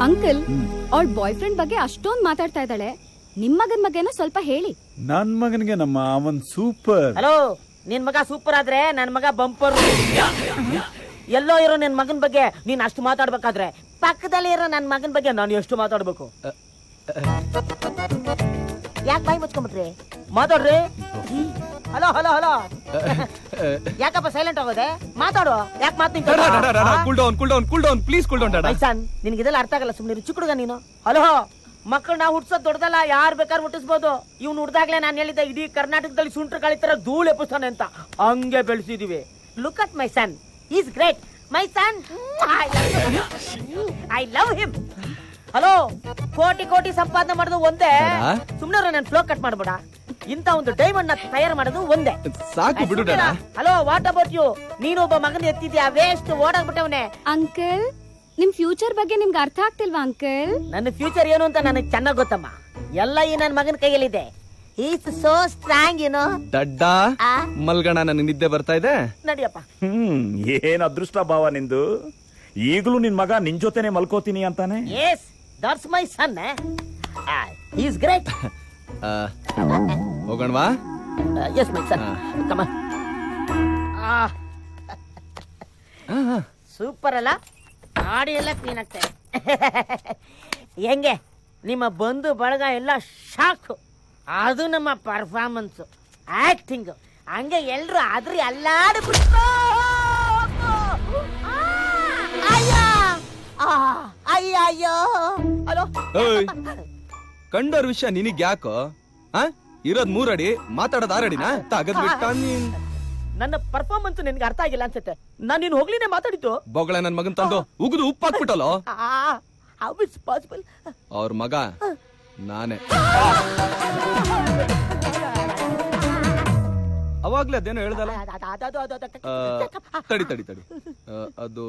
Uncle, ಅವಳ boy friend ಬಗ್ಗೆ ಅಷ್ಟೊಂದ್ ಮಾತಾಡ್ತಾ ಇದ್ದಾಳೆ. ನಿಮ್ ಮಗನ್ ಬಗ್ಗೆನೂ ಸ್ವಲ್ಪ ಹೇಳಿ. ನನ್ ಮಗನಿಗೆ ನಮ್ಮ ಅವನ್ ಸೂಪರ್. ಹಲೋ, ನಿನ್ ಮಗ ಸೂಪರ್ ಆದ್ರೆ ನನ್ ಮಗ ಬಂಪರ್. ಎಲ್ಲೋ ಇರೋ ನಿನ್ ಮಗನ್ ಬಗ್ಗೆ ನೀನ್ ಅಷ್ಟು ಮಾತಾಡ್ಬೇಕಾದ್ರೆ ಪಕ್ಕದಲ್ಲಿ ಇರೋ ನನ್ ಮಗನ್ ಬಗ್ಗೆ ನಾನು ಎಷ್ಟು ಮಾತಾಡ್ಬೇಕು? ಯಾಕೆ ಬಾಯಿ ಮುಚ್ಕೊಂಡ್ಬಿಟ್ರಿ? ಮಾತಾಡ್ರಿ. ಹಲೋ ಹಲೋ ಹಲೋ, ಯಾಕಪ್ಪ ಸೈಲೆಂಟ್ ಆಗೋದೆ? ಮಾತಾಡು. ಯಾಕೆ ಮಾತು? ನಿನ್ಗಿದೆಲ್ಲ ಅರ್ಥ ಆಗಲ್ಲ, ಸುಮ್ನೆ ಚಿಕ್ಕುಡುಗ ನೀನು. ಹಲೋ, ಮಕ್ಕಳನ್ನ ಹುಟ್ಸೋದ್ ದೊಡ್ಡದಲ್ಲ, ಯಾರು ಬೇಕಾದ್ರೆ ಹುಟ್ಟಿಸ್ಬೋದು. ಇವ್ನು ಹುಡ್ದಾಗ್ಲೇ ನಾನು ಹೇಳಿದ್ದೆ ಇಡೀ ಕರ್ನಾಟಕದಲ್ಲಿ ಸುಂಟ್ರ ಕಳಿತರ ಧೂಳು ಎಪ್ಪಿಸ್ತಾನೆ ಅಂತ. ಹಂಗೆ ಬೆಳೆಸಿದೀವಿ. Look at my son, is great. My son, I love him. Hello, crore crore ಸಂಪಾದನೆ ಮಾಡೋದು ಒಂದೇ. ಸುಮ್ನೆ ನಾನು ಫ್ಲೋ ಕಟ್ ಮಾಡ್ಬೇಡ. ಇಂತ ಒಂದು ಡೈಮಂಡ್ ನ ತಯಾರು ಮಾಡೋದು ಒಂದೇ. ಸಾಕು ಬಿಡು. Hello, what about you? ನೀನು ಒಬ್ಬ ಮಗನ ಎತ್ತಿದ್ಯಾ, ವೇಸ್ಟ್ ಓಡಾಗ್ಬಿಟ್ಟವನೇ. ಅಂಕಲ್, ನಿಮ್ ಫ್ಯೂಚರ್ ಬಗ್ಗೆ ನಿಮ್ಗೆ ಅರ್ಥ ಆಗ್ತಿಲ್ವಾ ಅಂಕಲ್? ನನ್ನ ಫ್ಯೂಚರ್ ಏನು ಅಂತ ನನಗೆ ಚೆನ್ನಾಗ್ ಗೊತ್ತಮ್ಮ. ಎಲ್ಲ ಈ ನನ್ನ ಮಗನ ಕೈಯಲ್ಲಿದೆ. ಈಸ್ ಸೋ ಸ್ಟ್ರಾಂಗ್, ಏನೋ. ದಡ್ಡ ಮಲ್ಗಣ, ನನಗೆ ನಿದ್ದೆ ಬರ್ತಾ ಇದೆ. ನಡಿಯಪ್ಪ. ಏನ್ ಅದೃಷ್ಟ ಭಾವ ನಿಂದು. ಈಗಲೂ ನಿನ್ ಮಗ ನಿನ್ ಜೊತೆನೆ ಮಲ್ಕೋತೀನಿ ಅಂತಾನೆ. Yes, that's my son. Is great. ಹೋಗೋಣವಾ? Yes my son, come on. Super ಅಲ್ಲ? ಗಾಡಿ ಎಲ್ಲ ಕ್ಲೀನ್ ಆಗ್ತದೆ. ಹೆಂಗೆ ನಿಮ್ಮ ಬಂಧು ಬಳಗ ಎಲ್ಲ ಶಾಕ್. ಅದು ನಮ್ಮ ಪರ್ಫಾರ್ಮೆನ್ಸ್, ಆಕ್ಟಿಂಗ್. ಹಂಗೆ ಎಲ್ರು ಆದ್ರೂ ಅಲ್ಲಾಡ್ಬಿಟ್ಟು ಅಯ್ಯೋ. ಹಲೋ, ಕಂಡೋರ್ ವಿಷಯ ನಿನಗ್ ಯಾಕೋ? ಇರೋದ್ 3 ಅಡಿ, ಮಾತಾಡೋದ್ 6 ಅಡಿನಾ? ತಗದ್ ಬಿಟ್ಟ ನೀನ್. ನನ್ನ ಪರ್ಫಾರ್ಮೆನ್ಸ್ ನಿನ್ಗೆ ಅರ್ಥ ಆಗಿಲ್ಲ ಅನ್ಸುತ್ತೆ. ನಾನು ನೀನು ಹೋಗ್ಲಿನೇ ಮಾತಾಡಿದ್ದು. ಬೊಗಳ ನನ್ ಮಗನ್ ತಂದು ಉಗಿದು ಉಪ್ಪಾಕ್ಬಿಟ್ಟಲ್ಲ. How it's possible? ಅವ್ರ ಮಗ ನಾನೇ. ಅವಾಗ್ಲೇ ಅದೇನೋ ಹೇಳ್ದಲ್ಲ. ತಡಿ ತಡಿ ತಡಿ, ಅದು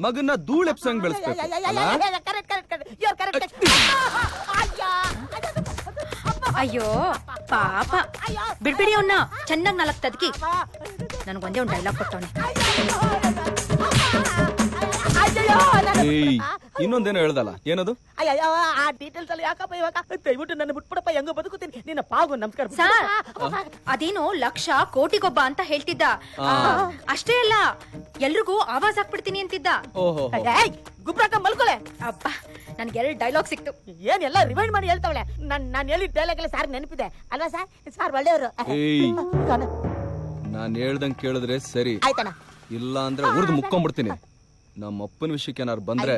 ಮಗನ್ನ ಧೂಳೆಪ್ಸಂಗ್ ಬೆಳೆಸ್ಬೇಕು. ಅಯ್ಯೋ ಪಾಪ, ಬಿಡ್ಬಿಡಿ ಅವನ್ನ. ಚೆನ್ನಾಗಿ 4 ತದ್ಕಿ. ನನಗೊಂದೇ ಒಂದು ಡೈಲಾಗ್ ಕೊಟ್ಟವನೆ. ಇನ್ನೊಂದೇನೋ ಹೇಳ್ದಲ್ಲ, ಏನದು? ಆ ಡೀಟೇಲ್ಸ್ ಅಲ್ಲಿ ಯಾಕಪ್ಪ ಇವಾಗ? ದಯವಿಟ್ಟು ನನ್ನ ಬಿಟ್ಬಿಡಪ್ಪ, ಹೆಂಗ ಬದುಕುತ್ತೀನಿ. ನಿನ್ನ ಪಾಗು ನಮಸ್ಕಾರ. ಅದೇನೋ 1,00,000 ಕೋಟಿಗೊಬ್ಬ ಅಂತ ಹೇಳ್ತಿದ್ದ. ಅಷ್ಟೇ ಅಲ್ಲ, ಎಲ್ರಿಗೂ ಆವಾಜ್ ಹಾಕ್ಬಿಡ್ತೀನಿ ಅಂತಿದ್ದ. ಗುಬ್ರಾಕ ಮಲ್ಕೊಳೆ. ಅಪ್ಪ, ನನ್ಗೆ 2 ಡೈಲಾಗ್ ಸಿಕ್ತು. ಏನ್ ಎಲ್ಲ ರಿವೈಂಡ್ ಮಾಡಿ ಹೇಳ್ತಾವಳೆ. ನಾನು ಹೇಳಿದ ಡೈಲಾಗ್ ಎಲ್ಲ ಸಾರ್ ನೆನಪಿದೆ ಅಲ್ವಾ ಸರ್? ಸಾರ್ ಒಳ್ಳೆಯವರು. ನಾನ್ ಹೇಳ್ದಂಗ್ ಕೇಳಿದ್ರೆ ಸರಿ, ಆಯ್ತಣ್ಣ. ಇಲ್ಲ ಅಂದ್ರೆ ಉರ್ದು ಮುಕ್ಕೊಂಡ್ಬಿಡ್ತೀನಿ. ನಮ್ಮ ಅಪ್ಪನ ವಿಷಯಕ್ಕೆ ಏನಾರು ಬಂದ್ರೆ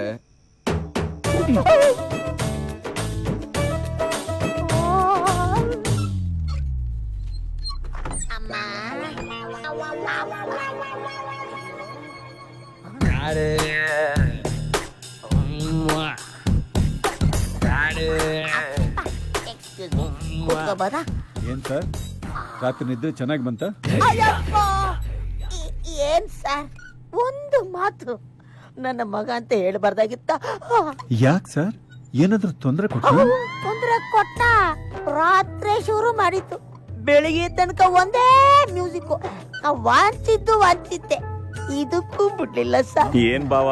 ಏನ್ ಸರ್, ರಾತ್ರಿ ನಿದ್ರೆ ಚೆನ್ನಾಗಿ ಬಂತ? ಏನ್ ಸರ್, ಒಂದು ಮಾತು ನನ್ನ ಮಗ ಅಂತ ಹೇಳ್ಬಾರ್ದಾಗಿತ್ತ? ಯಾಕೆ ಸರ್, ಏನಾದ್ರೂ ತೊಂದರೆ ಕೊಟ್ಟ? ತೊಂದರೆ ಕೊಟ್ಟ. ರಾತ್ರಿ ಶುರು ಮಾಡಿತ್ತು, ಬೆಳಿಗ್ಗೆ ತನಕ ಒಂದೇ ಮ್ಯೂಸಿಕ್. ವಾಂಚಿದ್ದೆ, ಇದಕ್ಕೂ ಬಿಡ್ಲಿಲ್ಲ ಸರ್. ಏನ್ ಬಾವ,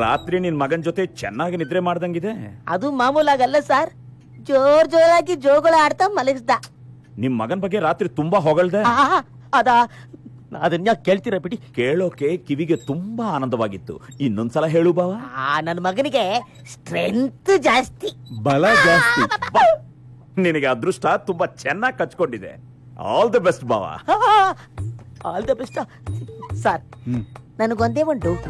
ರಾತ್ರಿ ನಿನ್ ಮಗನ್ ಜೊತೆ ಚೆನ್ನಾಗಿ ನಿದ್ರೆ ಮಾಡ್ದಂಗಿದೆ. ಅದು ಮಾಮೂಲಾಗಲ್ಲ ಸರ್, ಜೋರಾಗಿ ಜೋಗಳ ಆಡ್ತಾ ಮಲಗಿಸ್ದ. ನಿಮ್ ಮಗನ್ ಬಗ್ಗೆ ರಾತ್ರಿ ತುಂಬಾ ಹೊಗಳ್ದೆ. ಅದನ್ನ ಕೇಳ್ತೀರ ಬಿಡಿ. ಕೇಳೋಕೆ ಕಿವಿಗೆ ತುಂಬಾ ಆನಂದವಾಗಿತ್ತು. ಇನ್ನೊಂದ್ಸಲ ಹೇಳು ಬಾವ. ನನ್ನ ಮಗನಿಗೆ ಸ್ಟ್ರೆಂತ್ ಜಾಸ್ತಿ, ಬಲ ಜಾಸ್ತಿ. ನಿನಗೆ ಅದೃಷ್ಟ ತುಂಬಾ ಚೆನ್ನಾಗಿ ಕಚ್ಕೊಂಡಿದೆ. ಆಲ್ ದ ಬೆಸ್ಟ್ ಬಾವ. All the best sir. ನನಗೊಂದೇ ಒಂದು ಡೌಟ್.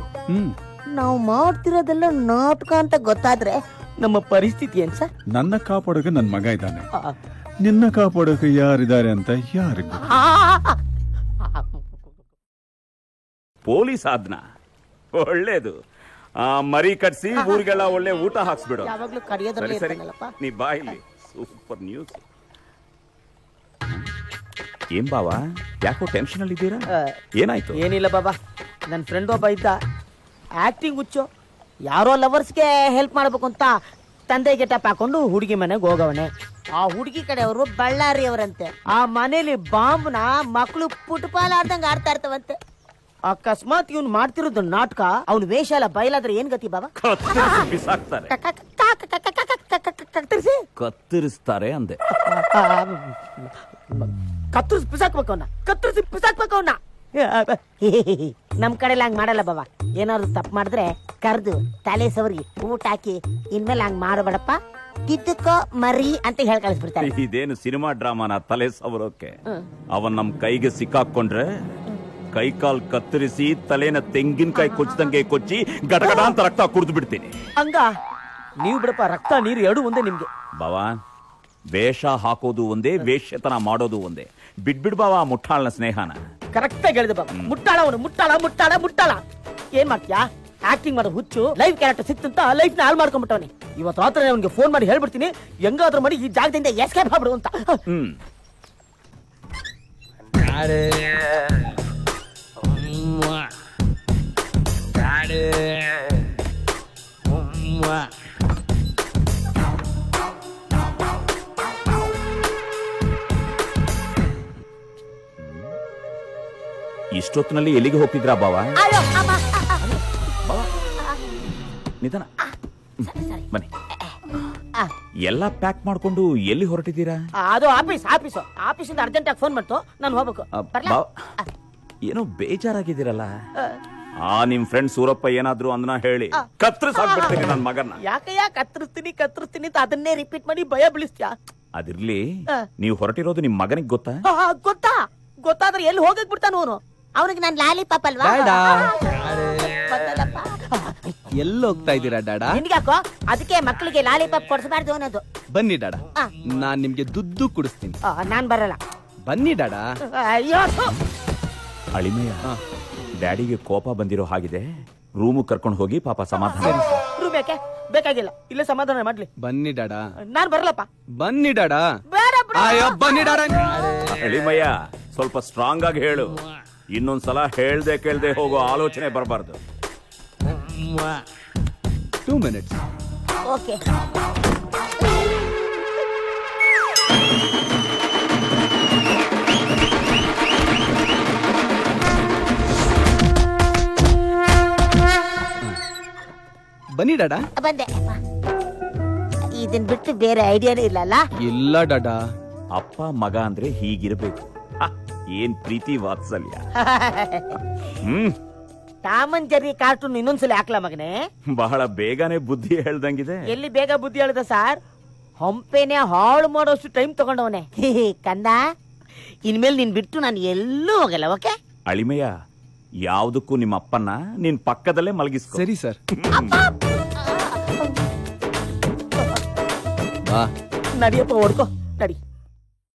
ನಾವು ಮಾಡ್ತಿರೋದೆಲ್ಲ ನಾಟಕ ಅಂತ ಗೊತ್ತಾದ್ರೆ ನಮ್ಮ ಪರಿಸ್ಥಿತಿ ಏನ್ ಸರ್? ನನ್ನ ಕಾಪಾಡೋಕೆ ನನ್ ಮಗ ಇದ್ದಾನೆ, ನಿನ್ನ ಕಾಪಾಡೋಕೆ ಯಾರಿದ್ದಾರೆ ಅಂತ ಯಾರಿಗೂ. ಪೊಲೀಸ್ ಆದ್ನ ಒಳ್ಳೇದು. ಮರಿ ಕಟ್ಸಿ ಊರಿಗೆಲ್ಲ ಒಳ್ಳೆ ಊಟ ಹಾಕ್ಸ್ಬಿಡು. ಸರಿ, ನೀ ಬಾ ಇಲ್ಲಿ. Super news. ಏನ್ ಬಾವ, ಯಾಕೋ ಟೆನ್ಷನ್ ಅಲ್ಲಿ ಇದ್ದೀರಾ? ಏನಾಯ್ತು? ಏನಿಲ್ಲ ಬಾಬಾ, ನನ್ನ ಫ್ರೆಂಡ್ ಒಬ್ಬ ಇದ್ದ, ಆಕ್ಟಿಂಗ್ ಹುಚ್ಚು. ಯಾರೋ ಲವರ್ಸ್ಗೆ ಹೆಲ್ಪ್ ಮಾಡ್ಬೇಕು ಅಂತ ತಂದೆ ಗೆಟಪ್ ಹಾಕೊಂಡು ಹುಡುಗಿ ಮನೆಗೆ ಹೋಗವನೆ. ಆ ಹುಡುಗಿ ಕಡೆಯವರು ಬಳ್ಳಾರಿ ಅವರಂತೆ. ಆ ಮನೇಲಿ ಬಾಂಬ್ನ ಮಕ್ಕಳು ಪುಟ್ಪಾಲ್ ಆಡ್ದಂಗೆ ಆಡ್ತಾ ಇರ್ತವಂತೆ. ಅಕಸ್ಮಾತ್ ಇವ್ನು ಮಾಡ್ತಿರೋದು ನಾಟಕ, ಅವ್ನ ವೇಷ ಎಲ್ಲ ಬಯಲಾದ್ರೆ ಏನ್ ಗತಿ ಬಾಬಾ? ಕತ್ತರಿಸಿ ಬಿಸಾಕ್ತಾರೆ. ಕತ್ತರಿಸಿ ಕತ್ತರಿಸ್ತಾರೆ ಅಂದೆ. ಕತ್ತರಿಸಿ ಬಿಸಾಕ್ಬೇಕು ಅವನ್ನ, ಕತ್ತರಿಸಿ ಬಿಸಾಕ್ಬೇಕು ಅವನ್ನ. ನಮ್ ಕಡೆ ಹಂಗ್ ಮಾಡಲ್ಲ ಬಾಬಾ. ಏನಾದ್ರು ತಪ್ಪು ಮಾಡಿದ್ರೆ ಕರ್ದು ತಲೆ ಸವರಿ ಊಟ ಹಾಕಿ ಇನ್ಮೇಲೆ ಹಂಗ್ ಮಾಡಬೇಡಪ್ಪ, ಕಿದ್ದಕ್ಕೋ ಮರಿ ಅಂತ ಹೇಳಿ ಕಳಿಸ್ಬಿಡ್ತಾರೆ. ಇದೇನು ಸಿನಿಮಾ ಡ್ರಾಮಾನ ತಲೆ ಸವರೋಕೆ? ಅವನ್ ನಮ್ ಕೈಗೆ ಸಿಕ್ಕಾಕೊಂಡ್ರೆ ಕೈ ಕಾಲ್ ಕತ್ತರಿಸಿ ತಲೆನ ತೆಂಗಿನಕಾಯಿ ಕೊಚ್ಚದಂಗೆ ಕೊಚ್ಚಿ ಗಡಗಡ ಅಂತ ರಕ್ತ ಕುಡಿದು ಬಿಡ್ತೀನಿ. ಹಂಗ ನೀವು ಬಿಡಪ್ಪ, ರಕ್ತ ನೀರು ಎರಡು ಒಂದೇ ನಿಮ್ಗೆ. ಬಾವಾ, ವೇಷ ಹಾಕೋದು ಒಂದೇ, ವೇಷತನ ಮಾಡೋದು ಒಂದೇ. ಬಿಡ್ಬಿಡ್ ಬಾವಾ ಮುಟ್ಟಾಳನ ಸ್ನೇಹನ. ಕರೆಕ್ಟ್ ಆಗಿ ಹೇಳಿದೆ ಬಾಬಾ. ಮುಟ್ಟಾಳ ಅವನು, ಮುಟ್ಟಾಳ ಮುಟ್ಟಾಳ ಮುಟ್ಟಾಳ. ಏನ್ ಮಾಡ್ತೀಯಾ? ಆಕ್ಟಿಂಗ್ ಮಾಡೋ ಹುಚ್ಚು, ಲೈವ್ ಕ್ಯಾರೆಕ್ಟರ್ ಸಿಕ್ತಂತ ಲೈಫ್ ನ ಹಾಳು ಮಾಡ್ಕೊಂಡ್ಬಿಟ್ಟವನಿ. ಇವತ್ತು ರಾತ್ರಿ ಅವನಿಗೆ ಫೋನ್ ಮಾಡಿ ಹೇಳ್ಬಿಡ್ತೀನಿ, ಹೆಂಗಾದ್ರೂ ಮಾಡಿ ಈ ಜಾಗದಿಂದ ಎಸ್ಕೇಪ್ ಆಗ್ಬಿಡು ಅಂತ. ಇಷ್ಟೊತ್ತಿನಲ್ಲಿ ಎಲ್ಲಿಗೆ ಹೋಗ್ತಿದ್ರಾ ಬಾವಾ? ನಿಧಾನ ಬನ್ನಿ. ಎಲ್ಲ ಪ್ಯಾಕ್ ಮಾಡ್ಕೊಂಡು ಎಲ್ಲಿ ಹೊರಟಿದ್ದೀರಾ? ಅದು ಆಫೀಸಿಂದ ಅರ್ಜೆಂಟ್ ಆಗಿ ಫೋನ್ ಮಾಡ್ತು, ನಾನು ಹೋಗ್ಬೇಕು. ಏನೋ ಬೇಜಾರಾಗಿದ್ದೀರಲ್ಲ. ನಿಮ್ ಫ್ರೆಂಡ್ ಸೂರಪ್ಪ ಏನಾದ್ರು ಅಂದನ ಹೇಳಿ ಕತ್ತರಿಸಾಕ್ಬಿಡ್ತೀನಿ ನನ್ ಮಗನ್ನ. ಯಾಕಯ್ಯ ಕತ್ತರಿಸ್ತೀನಿ ಅಂತ ಅದನ್ನೇ ರಿಪೀಟ್ ಮಾಡಿ ಭಯ ಬೀಳಿಸ್ತೀಯಾ? ಅದಿರ್ಲಿ, ನೀವು ಹೊರಟಿರೋದು ನಿಮ್ ಮಗನಿಗೆ ಗೊತ್ತಾ? ಗೊತ್ತಾದ್ರೆ ಎಲ್ಲಿ ಹೋಗಕ್ ಬಿಡ್ತಾನ ಅವನು? ಅವನಿಗೆ ನಾನು ಲಾಲಿಪಾಪ್ ಅಲ್ವಾ? ಎಲ್ಲಿ ಹೋಗ್ತಾ ಇದ್ದೀರಾ ಡಾಡಾ? ನಿನ್ಗಾಕೋ ಅದಕ್ಕೆ ಮಕ್ಕಳಿಗೆ ಲಾಲಿಪಾಪ್ ಕೊಡಿಸಬಾರ್ದು ಅನ್ನೋದು. ಬನ್ನಿ ಡಾಡಾ, ನಾನ್ ನಿಮ್ಗೆ ದುಡ್ಡು ಕುಡಿಸ್ತೀನಿ. ನಾನ್ ಬರಲ್ಲ. ಬನ್ನಿ ಡಾಡಾ. ಅಯ್ಯೋ ಅಳಿಮೆಯ, ಡ್ಯಾಡಿಗೆ ಕೋಪ ಬಂದಿರೋ ಹಾಗಿದೆ, ರೂಮ್ ಕರ್ಕೊಂಡು ಹೋಗಿ ಪಾಪ ಸಮಾಧಾನ. ರೂಮ್ ಯಾಕೆ ಬೇಕಾಗಿಲ್ಲ, ಇಲ್ಲೇ ಸಮಾಧಾನ ಮಾಡ್ಲಿ. ಬನ್ನಿ ಡಾಡಾ. ನಾನ್ ಬರಲ್ಲಪ್ಪ. ಬನ್ನಿ ಡಾಡಾ. ಬೇಡ ಬನ್ನಿ ಡಾಡಾ. ಅಳಿಮಯ್ಯ, ಸ್ವಲ್ಪ ಸ್ಟ್ರಾಂಗ್ ಆಗಿ ಹೇಳು. ಇನ್ನೊಂದ್ಸಲ ಹೇಳ್ದೆ ಕೇಳ್ದೆ ಹೋಗೋ ಆಲೋಚನೆ ಬರಬಾರ್ದು. 2 minutes. ಓಕೆ. ಬನ್ನಿ ಡಾಡಾ. ಬಂದೆ. ಇದನ್ ಬಿಟ್ಟು ಬೇರೆ ಐಡಿಯಾನೇ ಇಲ್ಲಲ್ಲ? ಇಲ್ಲ ಡಾಡಾ. ಅಪ್ಪ ಮಗ ಅಂದ್ರೆ ಹೀಗಿರ್ಬೇಕು. ಏನ್ ಪ್ರೀತಿ ವಾತ್ಸಲ್ಯ. ಟಾಮ್ ಅಂಡ್ ಜೆರ್ರಿ ಕಾರ್ಟೂನ್ ಇನ್ನೊಂದ್ಸಲ ಹಾಕ್ಲಾ ಮಗನೇ? ಬಹಳ ಬೇಗನೆ ಬುದ್ಧಿ ಹೇಳ್ದಂಗಿದೆ. ಎಲ್ಲಿ ಬೇಗ ಬುದ್ಧಿ ಹೇಳ್ದ ಸಾರ್? ಹಂಪೆನೆ ಹಾಳು ಮಾಡೋಷ್ಟು ಟೈಮ್ ತಗೊಂಡವನೆ. ಕಂದ, ಇನ್ಮೇಲೆ ನೀನ್ ಬಿಟ್ಟು ನಾನು ಎಲ್ಲೂ ಹೋಗಲ್ಲ. ಓಕೆ? ಅಳಿಮೆಯ, ಯಾವ್ದಕ್ಕೂ ನಿಮ್ಮ ಅಪ್ಪನ್ನ ನಿನ್ ಪಕ್ಕದಲ್ಲೇ ಮಲಗಿಸ್ಕೊ. ಸರಿ ಸರ್. ನಡಿಯಪ್ಪ, ಹೊಡ್ಕೋ ನಡಿ.